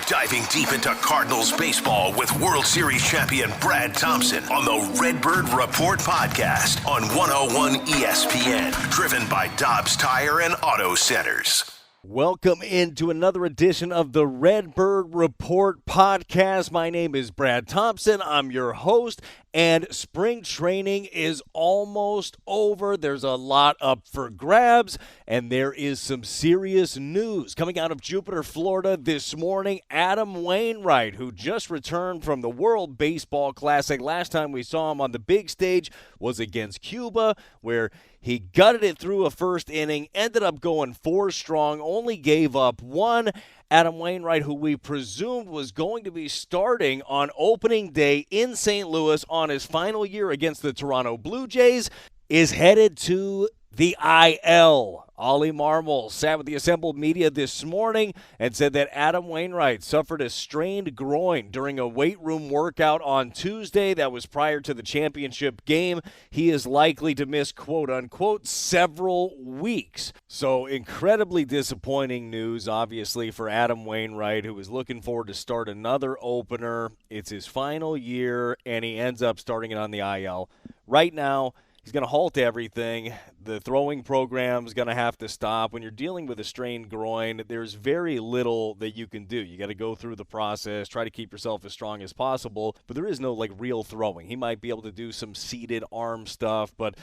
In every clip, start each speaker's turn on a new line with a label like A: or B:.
A: Diving deep into Cardinals baseball with World Series champion Brad Thompson on the Redbird Report podcast on 101 ESPN, driven by Dobbs Tire and Auto Centers.
B: Welcome into another edition of the Redbird Report podcast. My name is Brad Thompson. I'm your host, and spring training is almost over. There's a lot up for grabs, and there is some serious news coming out of Jupiter, Florida this morning. Adam Wainwright, who just returned from the World Baseball Classic. Last time we saw him on the big stage was against Cuba, where he gutted it through a first inning, ended up going 4 strong, only gave up 1. Adam Wainwright, who we presumed was going to be starting on opening day in St. Louis on his final year against the Toronto Blue Jays, is headed to the IL. Ollie Marmol sat with the assembled media this morning and said that Adam Wainwright suffered a strained groin during a weight room workout on Tuesday. That was prior to the championship game. He is likely to miss, quote-unquote, several weeks. So incredibly disappointing news, obviously, for Adam Wainwright, who is looking forward to start another opener. It's his final year, and he ends up starting it on the IL. Right now, he's going to halt everything. The throwing program is going to have to stop. When you're dealing with a strained groin, there's very little that you can do. You got to go through the process, try to keep yourself as strong as possible, but there is no real throwing. He might be able to do some seated arm stuff, but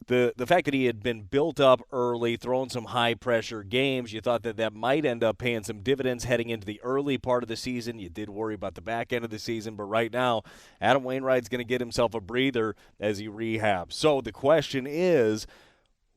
B: the fact that he had been built up early, throwing some high-pressure games, you thought that might end up paying some dividends heading into the early part of the season. You did worry about the back end of the season, but right now, Adam Wainwright's going to get himself a breather as he rehabs. So the question is,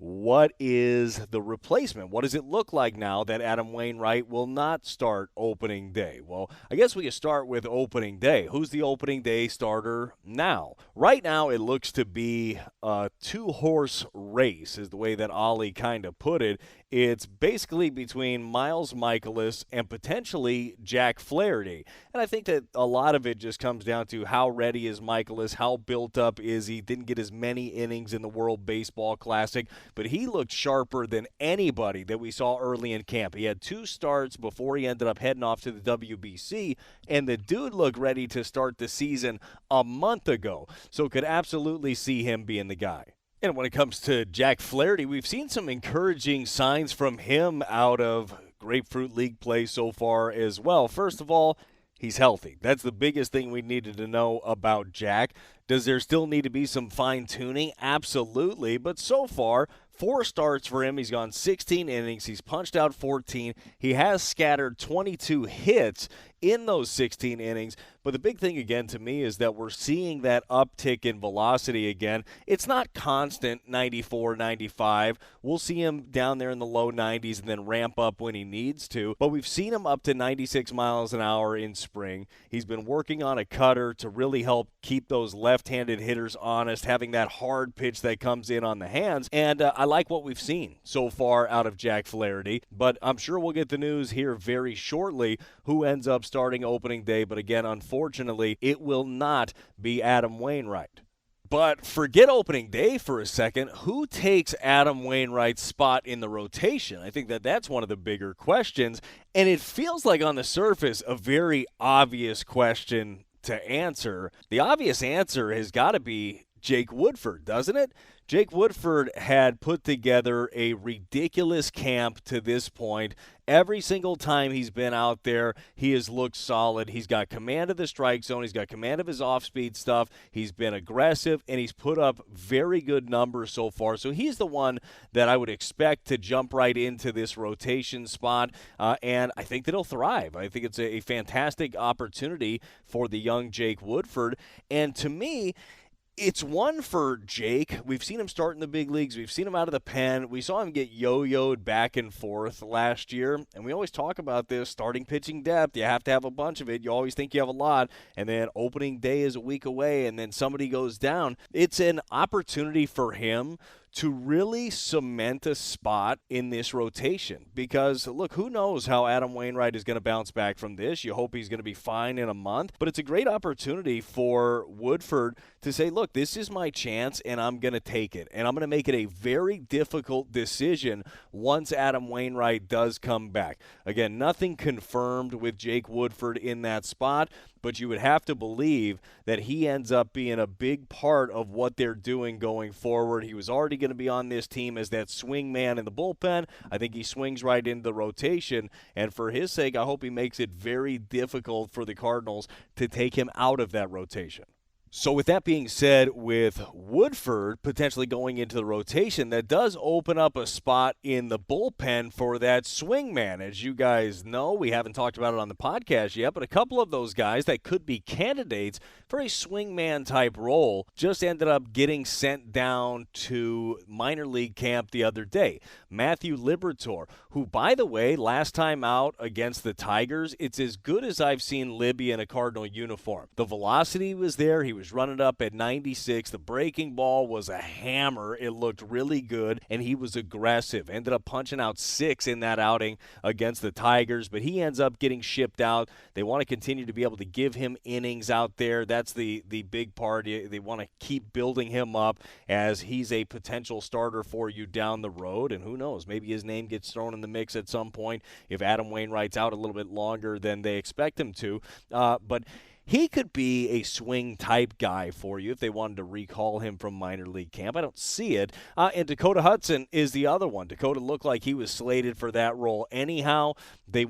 B: what is the replacement? What does it look like now that Adam Wainwright will not start opening day? Well, I guess we can start with opening day. Who's the opening day starter now? Right now, it looks to be a 2-horse race, is the way that Ollie kind of put it. It's basically between Miles Mikolas and potentially Jack Flaherty. And I think that a lot of it just comes down to how ready is Mikolas, how built up is he. Didn't get as many innings in the World Baseball Classic, but he looked sharper than anybody that we saw early in camp. He had 2 starts before he ended up heading off to the WBC, and the dude looked ready to start the season a month ago. So could absolutely see him being the guy. And when it comes to Jack Flaherty, we've seen some encouraging signs from him out of Grapefruit League play so far as well. First of all, he's healthy. That's the biggest thing we needed to know about Jack. Does there still need to be some fine-tuning? Absolutely. But so far, 4 starts for him. He's gone 16 innings. He's punched out 14. He has scattered 22 hits in those 16 innings. But the big thing, again, to me is that we're seeing that uptick in velocity again. It's not constant 94, 95. We'll see him down there in the low 90s and then ramp up when he needs to. But we've seen him up to 96 miles an hour in spring. He's been working on a cutter to really help keep those left-handed hitters honest, having that hard pitch that comes in on the hands. And I like what we've seen so far out of Jack Flaherty. But I'm sure we'll get the news here very shortly who ends up starting opening day. But again, unfortunately, it will not be Adam Wainwright. But forget opening day for a second. Who takes Adam Wainwright's spot in the rotation? I think that's one of the bigger questions. And it feels like on the surface a very obvious question to answer. The obvious answer has got to be Jake Woodford, doesn't it? Jake Woodford had put together a ridiculous camp to this point. Every single time he's been out there, he has looked solid. He's got command of the strike zone. He's got command of his off-speed stuff. He's been aggressive, and he's put up very good numbers so far. So he's the one that I would expect to jump right into this rotation spot, and I think that he'll thrive. I think it's a fantastic opportunity for the young Jake Woodford. And to me, it's one for Jake. We've seen him start in the big leagues. We've seen him out of the pen. We saw him get yo-yoed back and forth last year, and we always talk about this starting pitching depth. You have to have a bunch of it. You always think you have a lot, and then opening day is a week away, and then somebody goes down. It's an opportunity for him to really cement a spot in this rotation. Because, look, who knows how Adam Wainwright is going to bounce back from this. You hope he's going to be fine in a month. But it's a great opportunity for Woodford to say, look, this is my chance, and I'm going to take it. And I'm going to make it a very difficult decision once Adam Wainwright does come back. Again, nothing confirmed with Jake Woodford in that spot, but you would have to believe that he ends up being a big part of what they're doing going forward. He was already going to be on this team as that swing man in the bullpen. I think he swings right into the rotation, and for his sake, I hope he makes it very difficult for the Cardinals to take him out of that rotation. So with that being said, with Woodford potentially going into the rotation, that does open up a spot in the bullpen for that swing man. As you guys know, we haven't talked about it on the podcast yet, but a couple of those guys that could be candidates for a swing man type role just ended up getting sent down to minor league camp the other day. Matthew Liberatore, who, by the way, last time out against the Tigers, it's as good as I've seen Libby in a Cardinal uniform. The velocity was there. He was running up at 96. The breaking ball was a hammer. It looked really good, and he was aggressive. Ended up punching out 6 in that outing against the Tigers, but he ends up getting shipped out. They want to continue to be able to give him innings out there. That's the big part. They want to keep building him up as he's a potential starter for you down the road, and who knows, maybe his name gets thrown in the mix at some point if Adam Wainwright's out a little bit longer than they expect him to. But he could be a swing-type guy for you if they wanted to recall him from minor league camp. I don't see it. And Dakota Hudson is the other one. Dakota looked like he was slated for that role anyhow. They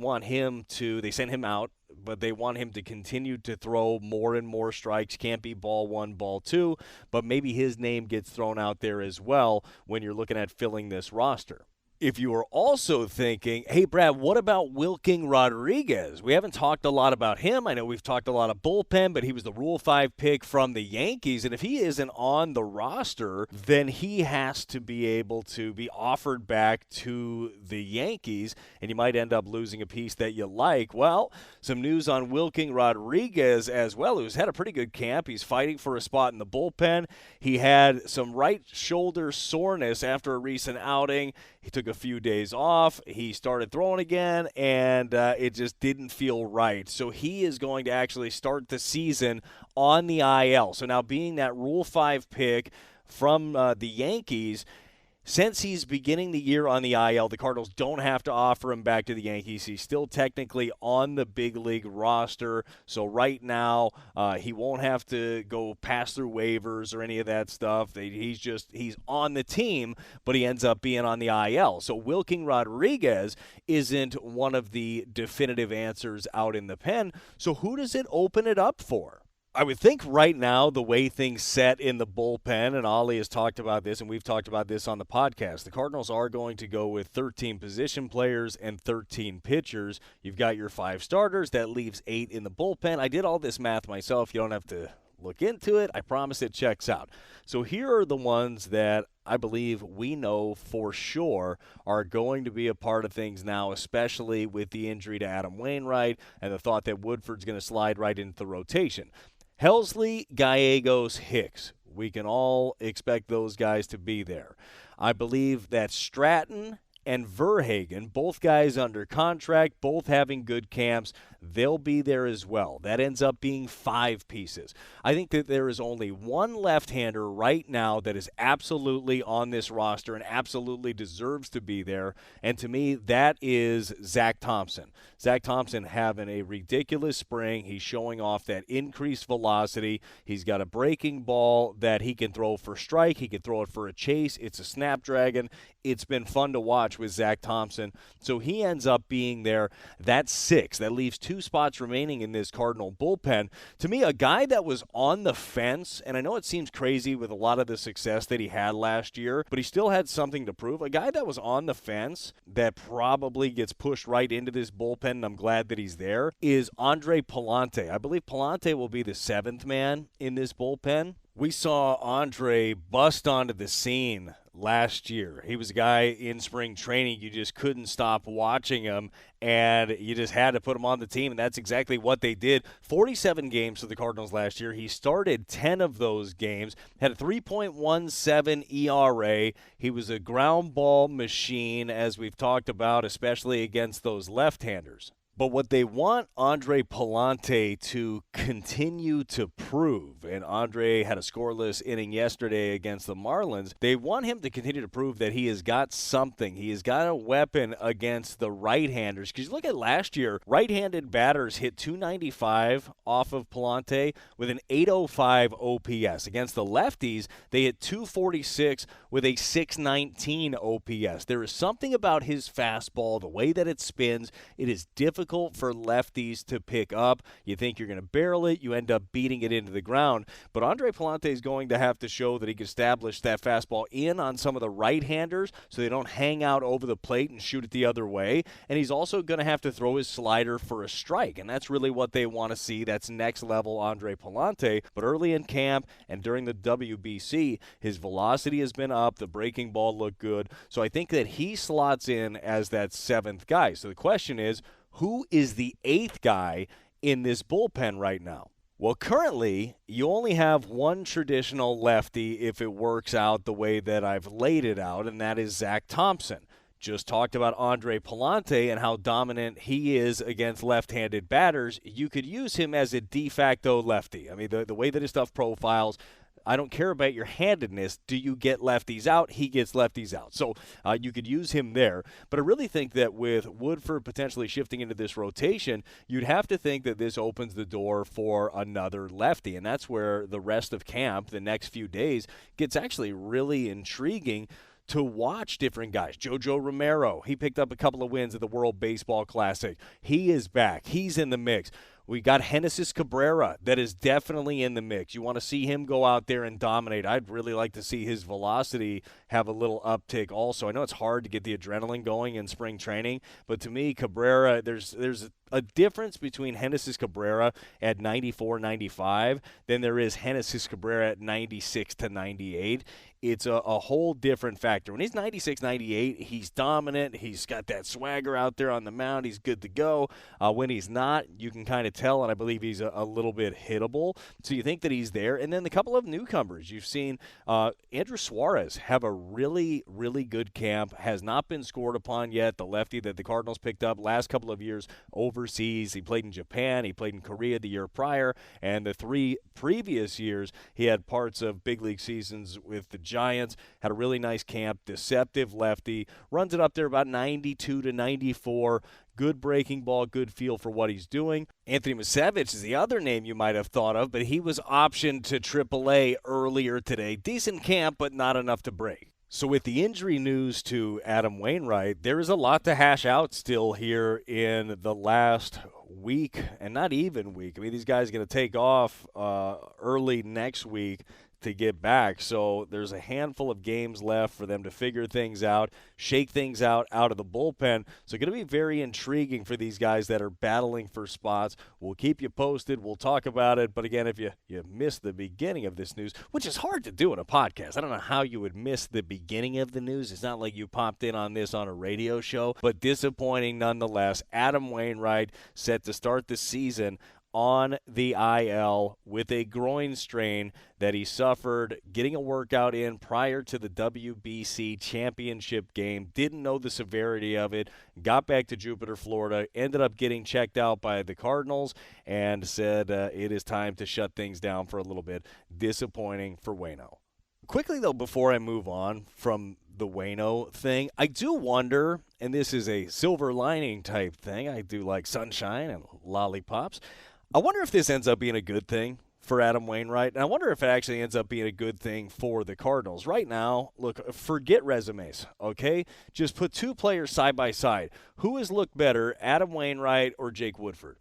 B: sent him out, but they want him to continue to throw more and more strikes. Can't be ball 1, ball 2, but maybe his name gets thrown out there as well when you're looking at filling this roster. If you were also thinking, hey, Brad, what about Wilking Rodriguez? We haven't talked a lot about him. I know we've talked a lot of bullpen, but he was the Rule 5 pick from the Yankees. And if he isn't on the roster, then he has to be able to be offered back to the Yankees, and you might end up losing a piece that you like. Well, some news on Wilking Rodriguez as well, who's had a pretty good camp. He's fighting for a spot in the bullpen. He had some right shoulder soreness after a recent outing. He took a few days off. He started throwing again, and it just didn't feel right. So he is going to actually start the season on the IL. So now being that Rule 5 pick from the Yankees, since he's beginning the year on the IL, the Cardinals don't have to offer him back to the Yankees. He's still technically on the big league roster. So right now, he won't have to go pass through waivers or any of that stuff. He's on the team, but he ends up being on the IL. So Wilking Rodriguez isn't one of the definitive answers out in the pen. So who does it open it up for? I would think right now, the way things set in the bullpen, and Ollie has talked about this, and we've talked about this on the podcast, the Cardinals are going to go with 13 position players and 13 pitchers. You've got your 5 starters. That leaves 8 in the bullpen. I did all this math myself. You don't have to look into it. I promise it checks out. So here are the ones that I believe we know for sure are going to be a part of things now, especially with the injury to Adam Wainwright and the thought that Woodford's going to slide right into the rotation. Helsley, Gallegos, Hicks. We can all expect those guys to be there. I believe that Stratton and Verhagen, both guys under contract, both having good camps, they'll be there as well. That ends up being 5 pieces. I think that there is only one left-hander right now that is absolutely on this roster and absolutely deserves to be there, and to me, that is Zach Thompson. Zach Thompson having a ridiculous spring. He's showing off that increased velocity. He's got a breaking ball that he can throw for strike. He can throw it for a chase. It's a snapdragon. It's been fun to watch with Zach Thompson. So he ends up being there. That's 6. That leaves 2 spots remaining in this Cardinal bullpen. To me, a guy that was on the fence, and I know it seems crazy with a lot of the success that he had last year, but he still had something to prove. A guy that was on the fence that probably gets pushed right into this bullpen, and I'm glad that he's there, is Andre Palante. I believe Palante will be the 7th man in this bullpen. We saw Andre bust onto the scene last year. He was a guy in spring training. You just couldn't stop watching him, and you just had to put him on the team, and that's exactly what they did. 47 games for the Cardinals last year. He started 10 of those games, had a 3.17 ERA. He was a ground ball machine, as we've talked about, especially against those left-handers. But what they want Andre Pallante to continue to prove, and Andre had a scoreless inning yesterday against the Marlins, they want him to continue to prove that he has got something. He has got a weapon against the right-handers. Because you look at last year, right-handed batters hit 295 off of Pallante with an 805 OPS. Against the lefties, they hit 246 with a 619 OPS. There is something about his fastball, the way that it spins. It is difficult for lefties to pick up. You think you're going to barrel it, you end up beating it into the ground. But Andre Pallante is going to have to show that he can establish that fastball in on some of the right-handers so they don't hang out over the plate and shoot it the other way. And he's also going to have to throw his slider for a strike, and that's really what they want to see. That's next level Andre Pallante. But early in camp and during the WBC, his velocity has been up. The breaking ball looked good. So I think that he slots in as that seventh guy. So the question is, who is the eighth guy in this bullpen right now? Well, currently, you only have one traditional lefty if it works out the way that I've laid it out, and that is Zach Thompson. Just talked about Andre Pallante and how dominant he is against left-handed batters. You could use him as a de facto lefty. I mean, the way that his stuff profiles, I don't care about your handedness. Do you get lefties out? He gets lefties out. So you could use him there. But I really think that with Woodford potentially shifting into this rotation, you'd have to think that this opens the door for another lefty. And that's where the rest of camp, the next few days, gets actually really intriguing to watch different guys. Jojo Romero, he picked up a couple of wins at the World Baseball Classic. He is back. He's in the mix. We got Genesis Cabrera that is definitely in the mix. You want to see him go out there and dominate. I'd really like to see his velocity have a little uptick also. I know it's hard to get the adrenaline going in spring training, but to me, Cabrera, there's a difference between Genesis Cabrera at 94, 95 than there is Genesis Cabrera at 96 to 98. It's a whole different factor. When he's 96, 98, he's dominant. He's got that swagger out there on the mound. He's good to go. When he's not, you can kind of tell, and I believe he's a little bit hittable. So you think that he's there. And then the couple of newcomers. You've seen Andrew Suarez have a really, really good camp. Has not been scored upon yet. The lefty that the Cardinals picked up last couple of years overseas. He played in Japan. He played in Korea the year prior. And the 3 previous years, he had parts of big league seasons with the Giants. Had a really nice camp. Deceptive lefty. Runs it up there about 92 to 94. Good breaking ball, good feel for what he's doing. Anthony Misevich is the other name you might have thought of, but he was optioned to AAA earlier today. Decent camp, but not enough to break. So with the injury news to Adam Wainwright, there is a lot to hash out still here in the last week, and not even week. I mean, these guys are going to take off early next week to get back. So there's a handful of games left for them to figure things out, shake things out of the bullpen. So going to be very intriguing for these guys that are battling for spots. We'll keep you posted. We'll talk about it. But again, if you missed the beginning of this news, which is hard to do in a podcast, I don't know how you would miss the beginning of the news. It's not like you popped in on this on a radio show, but disappointing nonetheless. Adam Wainwright set to start the season on the IL with a groin strain that he suffered getting a workout in prior to the WBC championship game. Didn't know the severity of it. Got back to Jupiter, Florida. Ended up getting checked out by the Cardinals and said it is time to shut things down for a little bit. Disappointing for Waino. Quickly, though, before I move on from the Waino thing, I do wonder, and this is a silver lining type thing, I do like sunshine and lollipops. I wonder if this ends up being a good thing for Adam Wainwright, and I wonder if it actually ends up being a good thing for the Cardinals. Right now, look, forget resumes, okay? Just put 2 players side by side. Who has looked better, Adam Wainwright or Jake Woodford?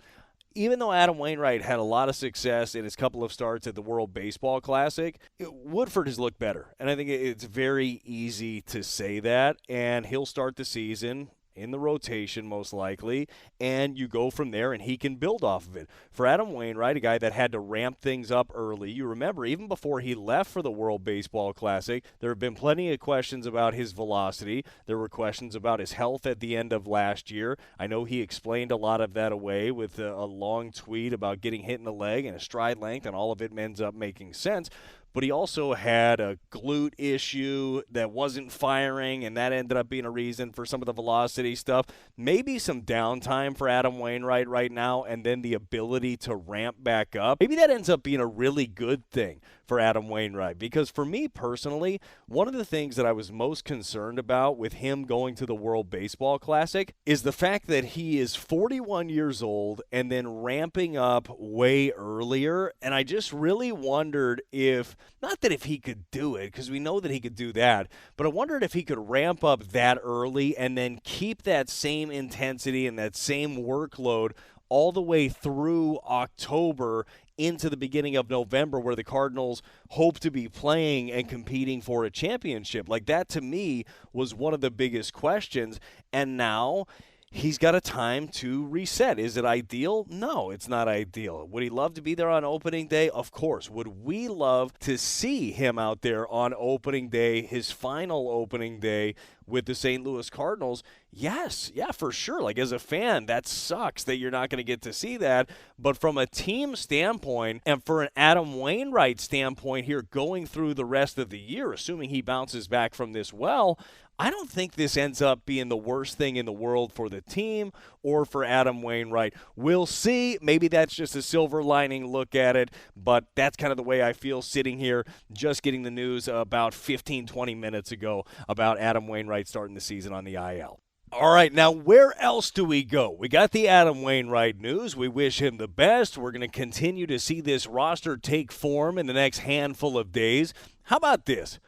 B: Even though Adam Wainwright had a lot of success in his couple of starts at the World Baseball Classic, Woodford has looked better. And I think it's very easy to say that, and he'll start the season in the rotation most likely, and you go from there and he can build off of it. For Adam Wainwright, a guy that had to ramp things up early, you remember even before he left for the World Baseball Classic, there have been plenty of questions about his velocity. There were questions about his health at the end of last year. I know he explained a lot of that away with a long tweet about getting hit in the leg and a stride length, and all of it ends up making sense. But he also had a glute issue that wasn't firing, and that ended up being a reason for some of the velocity stuff. Maybe some downtime for Adam Wainwright right now, and then the ability to ramp back up. Maybe that ends up being a really good thing for Adam Wainwright, because for me personally, one of the things that I was most concerned about with him going to the World Baseball Classic is the fact that he is 41 years old and then ramping up way earlier, and I just really wondered if, not that if he could do it, because we know that he could do that, but I wondered if he could ramp up that early and then keep that same intensity and that same workload all the way through October into the beginning of November, where the Cardinals hope to be playing and competing for a championship. Like, that to me was one of the biggest questions, and now he's got a time to reset. Is it ideal? No, it's not ideal. Would he love to be there on opening day? Of course. Would we love to see him out there on opening day, his final opening day with the St. Louis Cardinals? Yes, yeah, for sure. Like, as a fan, that sucks that you're not going to get to see that. But from a team standpoint, and for an Adam Wainwright standpoint here going through the rest of the year, assuming he bounces back from this well, I don't think this ends up being the worst thing in the world for the team or for Adam Wainwright. We'll see. Maybe that's just a silver lining look at it, but that's kind of the way I feel sitting here just getting the news about 15, 20 minutes ago about Adam Wainwright starting the season on the IL. All right, now where else do we go? We got the Adam Wainwright news. We wish him the best. We're going to continue to see this roster take form in the next handful of days. How about this?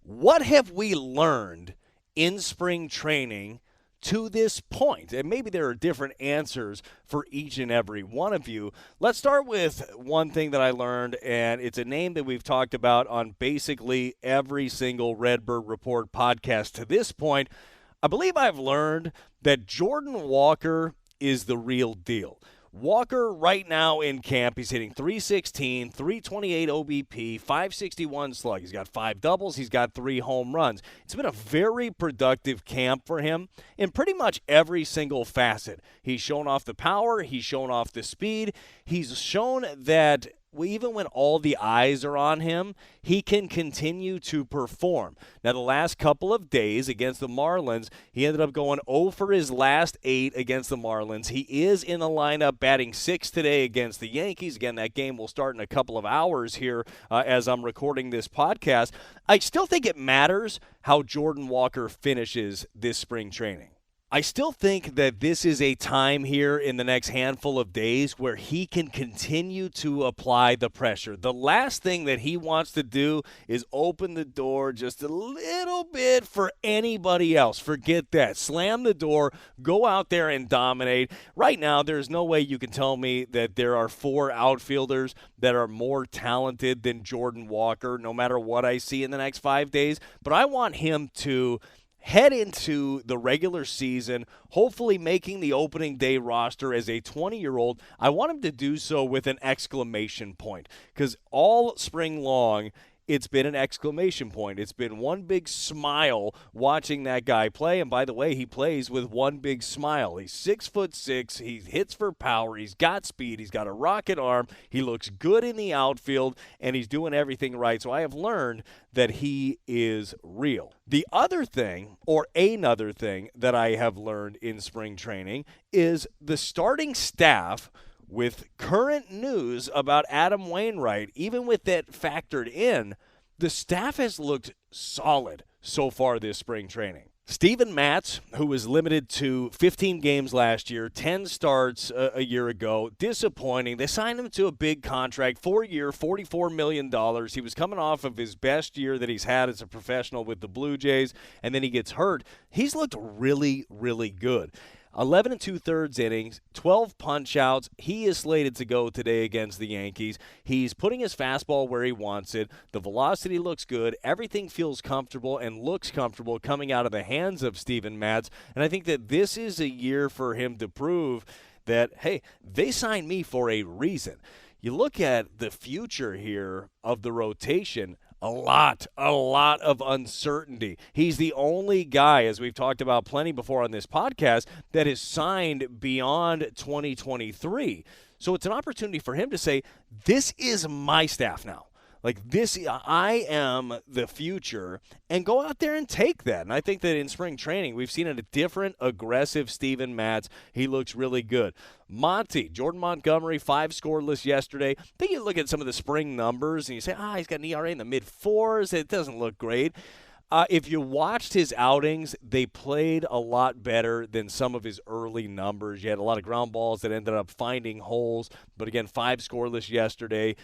B: What have we learned in spring training to this point? And maybe there are different answers for each and every one of you. Let's start with one thing that I learned, and it's a name that we've talked about on basically every single Redbird Report podcast to this point. I believe I've learned that Jordan Walker is the real deal. Walker right now in camp, he's hitting .316, .328 OBP, .561 slug. He's got 5 doubles. He's got 3 home runs. It's been a very productive camp for him in pretty much every single facet. He's shown off the power. He's shown off the speed. He's shown that even when all the eyes are on him, he can continue to perform. Now, the last couple of days against the Marlins, he ended up going 0 for his last 8 against the Marlins. He is in the lineup batting 6 today against the Yankees. Again, that game will start in a couple of hours here as I'm recording this podcast. I still think it matters how Jordan Walker finishes this spring training. I still think that this is a time here in the next handful of days where he can continue to apply the pressure. The last thing that he wants to do is open the door just a little bit for anybody else. Forget that. Slam the door. Go out there and dominate. Right now, there's no way you can tell me that there are 4 outfielders that are more talented than Jordan Walker, no matter what I see in the next 5 days. But I want him to head into the regular season, hopefully making the opening day roster as a 20-year-old. I want him to do so with an exclamation point, because all spring long, it's been an exclamation point. It's been one big smile watching that guy play. And by the way, he plays with one big smile. He's 6'6". He hits for power. He's got speed. He's got a rocket arm. He looks good in the outfield, and he's doing everything right. So I have learned that he is real. The other thing, or another thing that I have learned in spring training is the starting staff, with current news about Adam Wainwright, even with that factored in, the staff has looked solid so far this spring training. Steven Matz, who was limited to 15 games last year, 10 starts a year ago, disappointing. They signed him to a big contract, 4-year, $44 million. He was coming off of his best year that he's had as a professional with the Blue Jays, and then he gets hurt. He's looked really, really good. 11 and 2/3 innings, 12 punch-outs. He is slated to go today against the Yankees. He's putting his fastball where he wants it. The velocity looks good. Everything feels comfortable and looks comfortable coming out of the hands of Steven Matz. And I think that this is a year for him to prove that, hey, they signed me for a reason. You look at the future here of the rotation, a lot of uncertainty. He's the only guy, as we've talked about plenty before on this podcast, that is signed beyond 2023. So it's an opportunity for him to say, this is my staff now. Like this, I am the future, and go out there and take that. And I think that in spring training, we've seen a different, aggressive Steven Matz. He looks really good. Jordan Montgomery, 5 scoreless yesterday. I think you look at some of the spring numbers, and you say, he's got an ERA in the mid-4s. It doesn't look great. If you watched his outings, they played a lot better than some of his early numbers. You had a lot of ground balls that ended up finding holes. But again, 5 scoreless yesterday.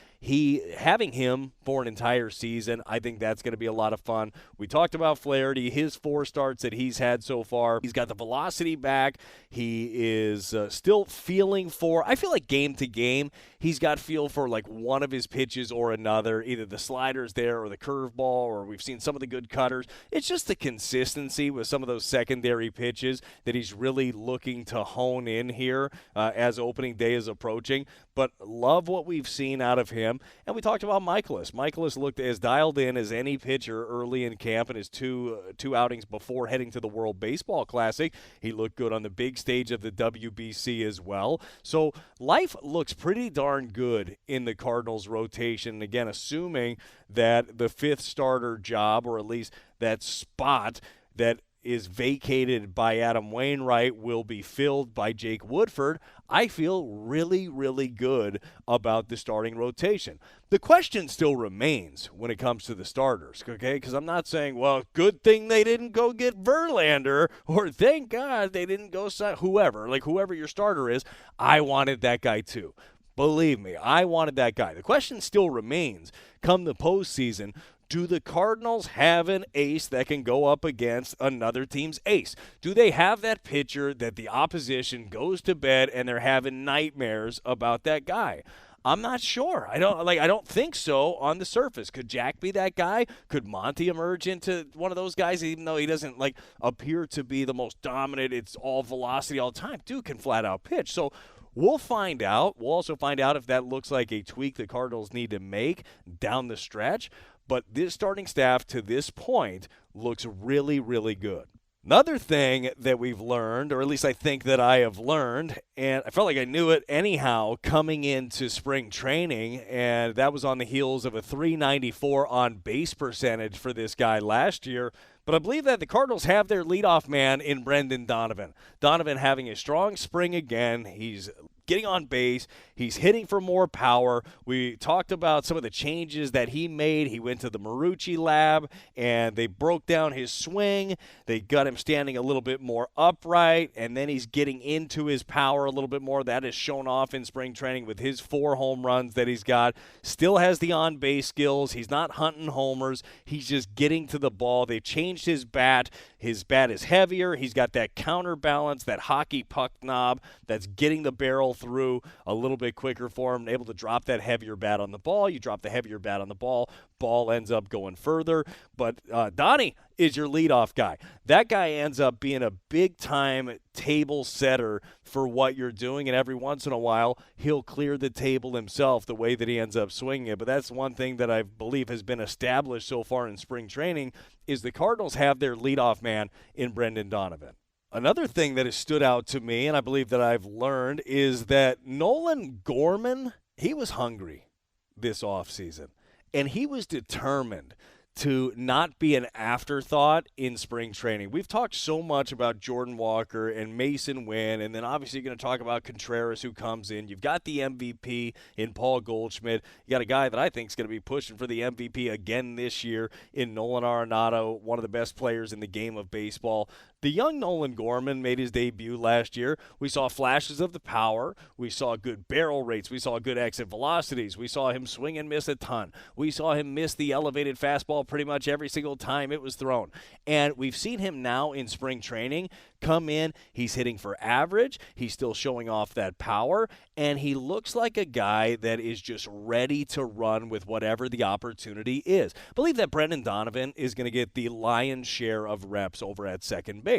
B: Having him for an entire season, I think that's going to be a lot of fun. We talked about Flaherty, his 4 starts that he's had so far. He's got the velocity back. He is still feeling for, I feel like game to game, he's got feel for like one of his pitches or another, either the sliders there or the curveball, or we've seen some of the good cutters. It's just the consistency with some of those secondary pitches that he's really looking to hone in here as opening day is approaching. But love what we've seen out of him. And we talked about Michaelis. Michaelis looked as dialed in as any pitcher early in camp in his two outings before heading to the World Baseball Classic. He looked good on the big stage of the WBC as well. So life looks pretty darn good in the Cardinals rotation. Again, assuming that the 5th starter job, or at least that spot that is vacated by Adam Wainwright, will be filled by Jake Woodford. I feel really, really good about the starting rotation. The question still remains when it comes to the starters, okay? Because I'm not saying, well, good thing they didn't go get Verlander, or thank God they didn't go sign whoever. Like, whoever your starter is, I wanted that guy too. Believe me, I wanted that guy. The question still remains, come the postseason, do the Cardinals have an ace that can go up against another team's ace? Do they have that pitcher that the opposition goes to bed and they're having nightmares about that guy? I'm not sure. I don't think so on the surface. Could Jack be that guy? Could Monty emerge into one of those guys, even though he doesn't appear to be the most dominant, it's all velocity all the time? Dude can flat out pitch. So we'll find out. We'll also find out if that looks like a tweak the Cardinals need to make down the stretch. But this starting staff to this point looks really, really good. Another thing that we've learned, or at least I think that I have learned, and I felt like I knew it anyhow coming into spring training, and that was on the heels of a .394 on base percentage for this guy last year. But I believe that the Cardinals have their leadoff man in Brendan Donovan. Donovan having a strong spring again. He's getting on base. He's hitting for more power. We talked about some of the changes that he made. He went to the Marucci lab, and they broke down his swing. They got him standing a little bit more upright, and then he's getting into his power a little bit more. That is shown off in spring training with his 4 home runs that he's got. Still has the on-base skills. He's not hunting homers. He's just getting to the ball. They've changed his bat. His bat is heavier. He's got that counterbalance, that hockey puck knob that's getting the barrel through a little bit quicker for him, able to drop that heavier bat on the ball. You drop the heavier bat on the ball ends up going further. But Donnie is your leadoff guy. That guy ends up being a big-time table setter for what you're doing, and every once in a while he'll clear the table himself the way that he ends up swinging it. But that's one thing that I believe has been established so far in spring training is the Cardinals have their leadoff man in Brendan Donovan. Another thing that has stood out to me, and I believe that I've learned, is that Nolan Gorman, he was hungry this offseason, and he was determined to not be an afterthought in spring training. We've talked so much about Jordan Walker and Mason Wynn, and then obviously you're going to talk about Contreras who comes in. You've got the MVP in Paul Goldschmidt. You got a guy that I think is going to be pushing for the MVP again this year in Nolan Arenado, one of the best players in the game of baseball. The young Nolan Gorman made his debut last year. We saw flashes of the power. We saw good barrel rates. We saw good exit velocities. We saw him swing and miss a ton. We saw him miss the elevated fastball pretty much every single time it was thrown. And we've seen him now in spring training come in. He's hitting for average. He's still showing off that power. And he looks like a guy that is just ready to run with whatever the opportunity is. I believe that Brendan Donovan is going to get the lion's share of reps over at second base.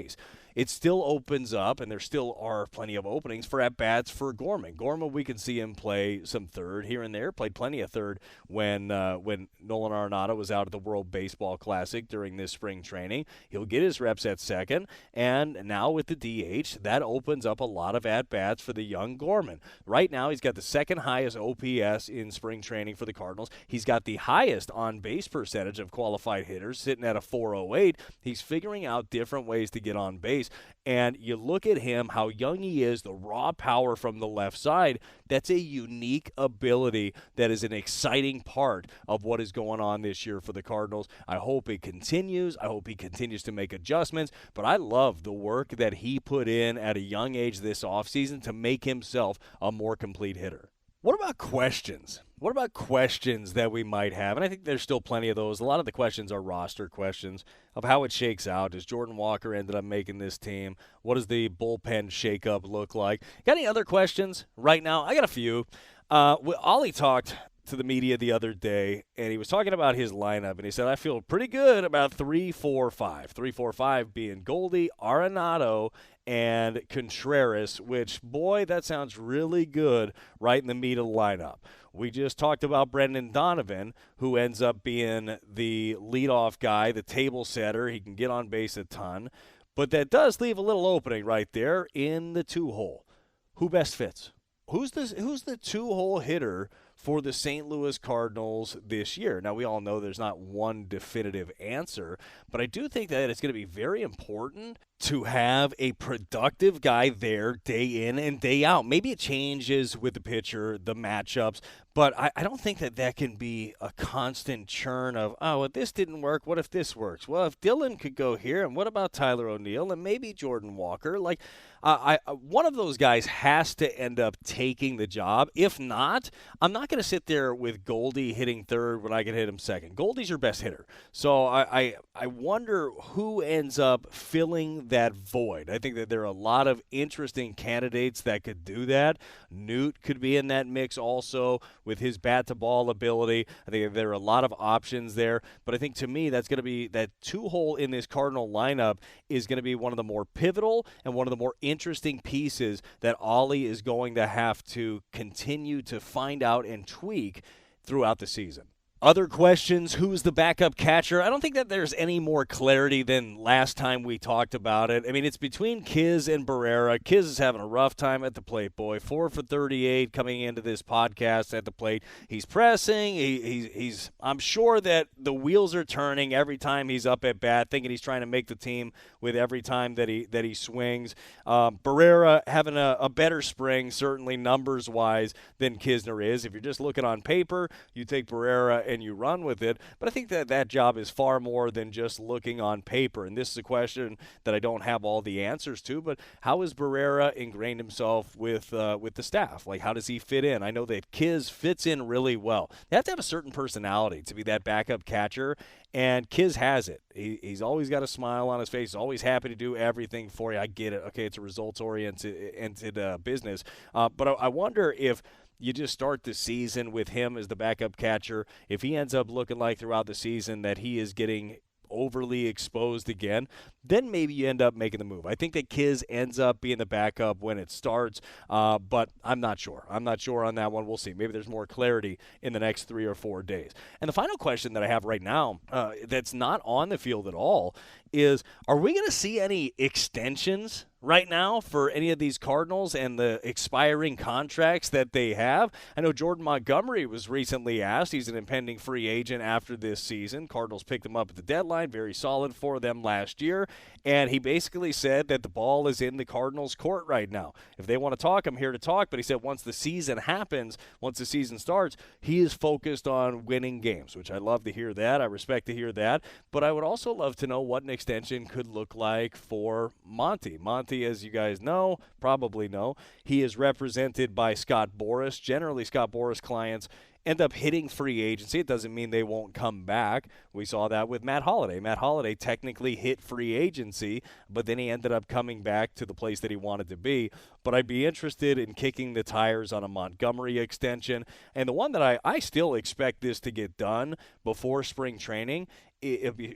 B: It still opens up, and there still are plenty of openings for at-bats for Gorman. Gorman, we can see him play some third here and there. Played plenty of third when Nolan Arenado was out at the World Baseball Classic during this spring training. He'll get his reps at second, and now with the DH, that opens up a lot of at-bats for the young Gorman. Right now, he's got the second highest OPS in spring training for the Cardinals. He's got the highest on-base percentage of qualified hitters, sitting at a 408. He's figuring out different ways to get on base. And you look at him, how young he is, the raw power from the left side. That's a unique ability that is an exciting part of what is going on this year for the Cardinals. I hope it continues. I hope he continues to make adjustments. But I love the work that he put in at a young age this offseason to make himself a more complete hitter. What about questions? What about questions that we might have? And I think there's still plenty of those. A lot of the questions are roster questions of how it shakes out. Does Jordan Walker ended up making this team? What does the bullpen shakeup look like? Got any other questions right now? I got a few. Ollie talked to the media the other day, and he was talking about his lineup, and he said, I feel pretty good about 3-4-5. 3-4-5 being Goldie, Arenado, and Contreras, which, boy, that sounds really good right in the meat of the lineup. We just talked about Brendan Donovan, who ends up being the leadoff guy, the table setter. He can get on base a ton. But that does leave a little opening right there in the two-hole. Who best fits? Who's the two-hole hitter for the St. Louis Cardinals this year? Now, we all know there's not one definitive answer, but I do think that it's going to be very important to have a productive guy there day in and day out. Maybe it changes with the pitcher, the matchups, but I don't think that can be a constant churn of, oh, well, this didn't work. What if this works? Well, if Dylan could go here, and what about Tyler O'Neill and maybe Jordan Walker? Like, one of those guys has to end up taking the job. If not, I'm not going to sit there with Goldie hitting third when I can hit him second. Goldie's your best hitter. So I wonder who ends up filling that void. I think that there are a lot of interesting candidates that could do that. Newt could be in that mix also with his bat-to-ball ability. I think there are a lot of options there. But I think to me that's going to be that two-hole in this Cardinal lineup is going to be one of the more pivotal and one of the more interesting pieces that Ollie is going to have to continue to find out and tweak throughout the season. Other questions, who's the backup catcher? I don't think that there's any more clarity than last time we talked about it. I mean, it's between Kiz and Barrera. Kiz is having a rough time at the plate, boy. 4 for 38 coming into this podcast at the plate. He's pressing. He's. I'm sure that the wheels are turning every time he's up at bat, thinking he's trying to make the team with every time that he swings. Barrera having a better spring, certainly numbers-wise, than Kisner is. If you're just looking on paper, you take Barrera and you run with it. But I think that job is far more than just looking on paper. And this is a question that I don't have all the answers to, but how has Barrera ingrained himself with the staff? Like, how does he fit in? I know that Kiz fits in really well. They have to have a certain personality to be that backup catcher, and Kiz has it. He's always got a smile on his face. He's always happy to do everything for you. I get it. Okay, it's a results-oriented business. But I wonder if you just start the season with him as the backup catcher. If he ends up looking like throughout the season that he is getting overly exposed again, then maybe you end up making the move. I think that Kiz ends up being the backup when it starts, but I'm not sure. I'm not sure on that one. We'll see. Maybe there's more clarity in the next 3 or 4 days. And the final question that I have right now that's not on the field at all is, are we going to see any extensions right now for any of these Cardinals and the expiring contracts that they have. I know Jordan Montgomery was recently asked. He's an impending free agent after this season. Cardinals picked him up at the deadline. Very solid for them last year. And he basically said that the ball is in the Cardinals' court right now. If they want to talk, I'm here to talk. But he said once the season happens, once the season starts, he is focused on winning games, which I love to hear that. I respect to hear that. But I would also love to know what an extension could look like for Monty. Monty, as you guys know, probably know, he is represented by Scott Boras. Generally, Scott Boras clients end up hitting free agency. It doesn't mean they won't come back. We saw that with Matt Holliday. Matt Holliday technically hit free agency, but then he ended up coming back to the place that he wanted to be. But I'd be interested in kicking the tires on a Montgomery extension. And the one that I still expect this to get done before spring training,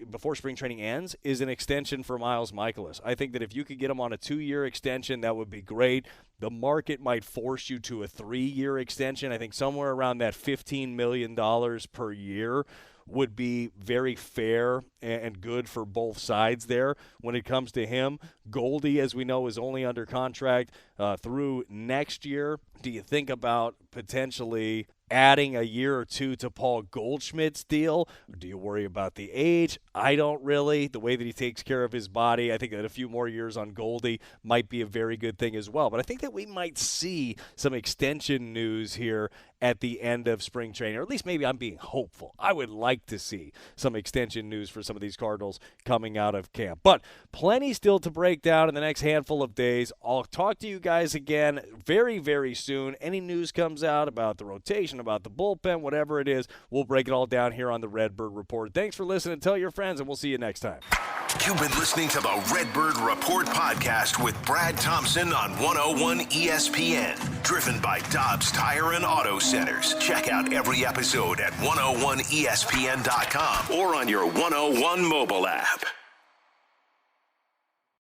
B: before spring training ends, is an extension for Miles Mikolas. I think that if you could get him on a 2-year extension, that would be great. The market might force you to a 3-year extension. I think somewhere around that $15 million per year would be very fair and good for both sides there when it comes to him. Goldie, as we know, is only under contract through next year. Do you think about potentially adding a year or two to Paul Goldschmidt's deal? Or do you worry about the age? I don't really. The way that he takes care of his body, I think that a few more years on Goldie might be a very good thing as well. But I think that we might see some extension news here at the end of spring training, or at least maybe I'm being hopeful. I would like to see some extension news for some of these Cardinals coming out of camp. But plenty still to break down in the next handful of days. I'll talk to you guys again very, very soon. Any news comes out about the rotation, about the bullpen, whatever it is, we'll break it all down here on the Redbird Report. Thanks for listening. Tell your friends, and we'll see you next time.
A: You've been listening to the Redbird Report podcast with Brad Thompson on 101 ESPN. Driven by Dobbs Tire and Auto Centers. Check out every episode at 101ESPN.com or on your 101 mobile app.